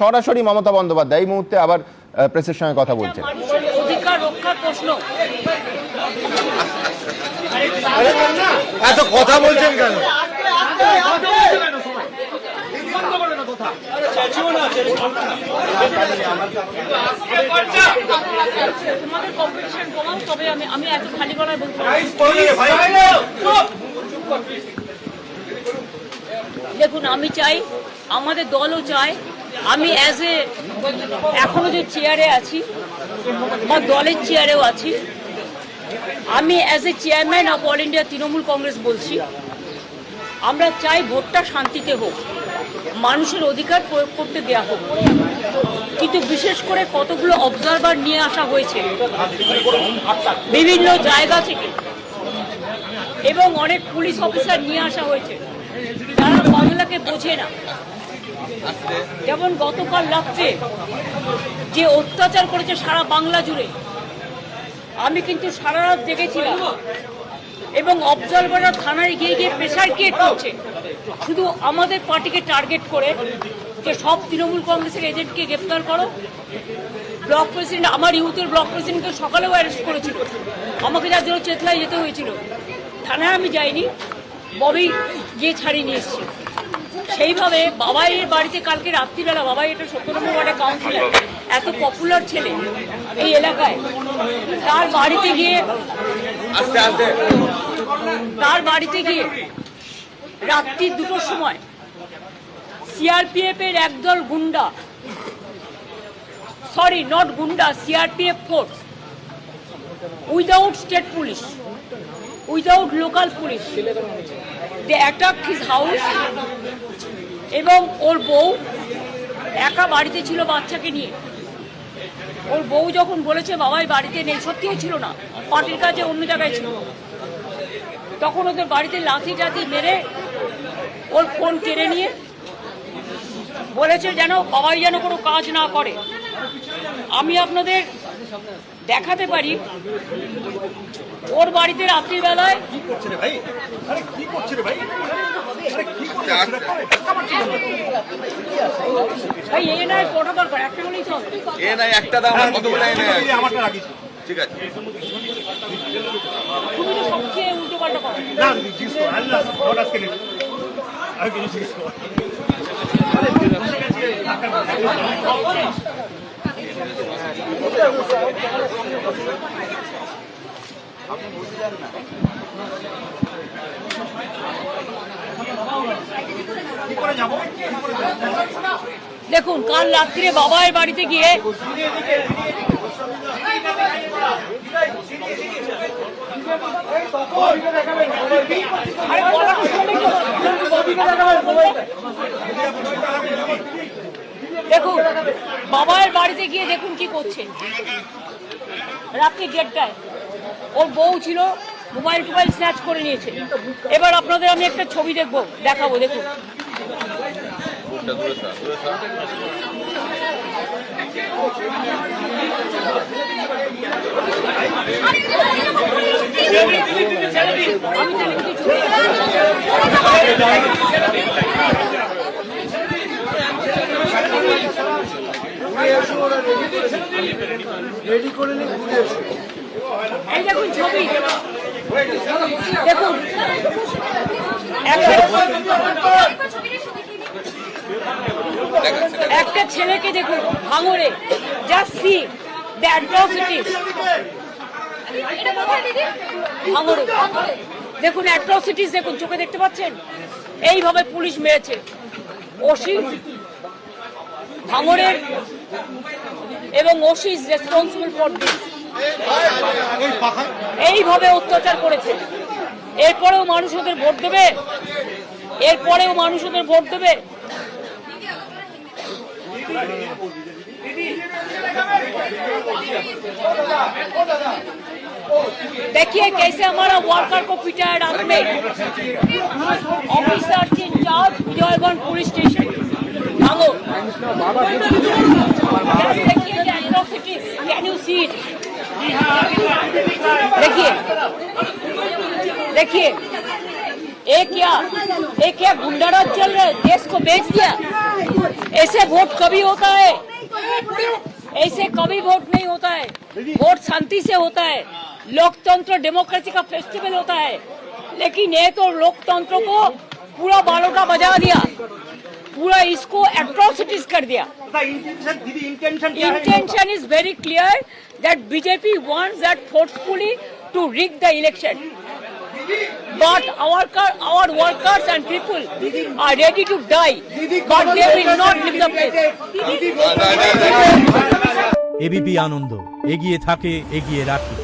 সরাসরি মমতা বন্দ্যোপাধ্যায় এই মুহূর্তে আবার প্রেসের সঙ্গে কথা বলছেন। অধিকার রক্ষার প্রশ্ন এত কথা বলছেন কেন? আমি এত খালি গলায় বলতে দেখুন, আমি চাই, আমাদের দলও চায়, আমি অ্যাজ এ এখনো যে চেয়ারে আছি, আমার দলের চেয়ারেও আছি, আমি as a chairman of all India Trinamool Congress বলছি, আমরা চাই ভোটটা শান্তিতে হোক, মানুষের অধিকার প্রয়োগ করতে দেওয়া হোক। কিন্তু বিশেষ করে কতগুলো অবজারভার নিয়ে আসা হয়েছে বিভিন্ন জায়গা থেকে এবং অনেক পুলিশ অফিসার নিয়ে আসা হয়েছে যারা বাংলাকে বোঝে না। যেমন গতকাল রাত্রে যে অত্যাচার করেছে সারা বাংলা জুড়ে, আমি কিন্তু সারা রাত জেগেছিলাম এবং অবজারভাররা থানায় গিয়ে গিয়ে প্রেসার ক্রিয়েট করছে শুধু আমাদের পার্টিকে টার্গেট করে যে সব তৃণমূল কংগ্রেসের এজেন্টকে গ্রেপ্তার করো। ব্লক প্রেসিডেন্ট, আমার ইউথের ব্লক প্রেসিডেন্টকে সকালেও অ্যারেস্ট করেছিল, আমাকে যার জন্য চেতলায় যেতে হয়েছিল। থানায় আমি যাইনি, ববি গিয়ে ছাড়িয়ে নিয়ে এসেছি। সেইভাবে বাবাইয়ের বাড়িতে কালকে রাত্রিবেলা, বাবাই এটা 17 নম্বর ওয়ার্ডের কাউন্সিলর, এত পপুলার ছেলে এই এলাকায়, তার বাড়িতে গিয়ে রাত্রি 2টোর সময় সিআরপিএফ এর একদল গুন্ডা, সরি নট গুন্ডা, CRPF force, without state police, without local police, they attack his house. এবং ওর বউ একা বাড়িতে ছিল বাচ্চাকে নিয়ে। ওর বউ যখন বলেছে বাবাই বাড়িতে নেই, সত্যিও ছিল না, পার্টির কাজে অন্য জায়গায় ছিল, তখন ওদের বাড়িতে লাথি টাথি মেরে ওর ফোন কেড়ে নিয়ে বলেছে যেন বাবাই যেন কোনো কাজ না করে। আমি আপনাদের দেখাতে পারি ওর বাড়িতে রাত্রিবেলায় ভাই এ নাই কটা দরকার, একটা বলেই চল, এ নাই একটা দাও, কতগুলো এনে আমারটা রাখিস, ঠিক আছে? তুমি তো সবচেয়ে উল্টো পাল্টা করো না, জিজ্ঞেস কর আল্লাহ ভোট আজকে নেই, আমি কিছু জিজ্ঞেস কর। আপনি বুঝে যান না, দেখুন কাল রাত্রে বাবাইয়ের বাড়িতে গিয়ে দেখুন বাবাইয়ের বাড়িতে গিয়ে দেখুন কি করছে। রাত্রি 1:30টায় ওর বউ ছিল, মোবাইল টোবাইল স্ন্যাচ করে নিয়েছে। এবার আপনাদের আমি একটা ছবি দেখাবো, দেখুন। এই দেখুন ছবি, দেখুন একটা ছেলেকে দেখুন ভাঙড়ে, জাস্ট সি দ্য অ্যাট্রসিটিস। ভাঙড়ে দেখুন অ্যাট্রসিটিস, দেখুন চোখে দেখতে পাচ্ছেন, এইভাবে পুলিশ মেরেছে। ওসি ভাঙড়ের এবং OC is responsible for this, এইভাবে অত্যাচার করেছে। এরপরেও মানুষ ওদের ভোট দেবে, এরপরেও মানুষ ওদের ভোট দেবে। देखिए कैसे हमारा वर्कर को पीटा है रात में। Officer in charge Vijayganj police station भागो, देखिए कैन यू सी इट, देखिए देखिए एक क्या गुंडाराज चल रहा है, देश को बेच दिया। ऐसे वोट कभी होता है? ऐसे कभी वोट नहीं होता है। वोट शांति से होता है। लोकतंत्र डेमोक्रेसी का फेस्टिवल होता है, लेकिन ये तो लोकतंत्र को पूरा बालोटा बजा दिया, पूरा इसको एट्रोसिटीज कर दिया। Intention is very clear that BJP wants that forcefully to rig the election. But our workers and people are ready to die, but they will not leave the place. ABP Ananda, এগিয়ে থাকে, এগিয়ে রাখি।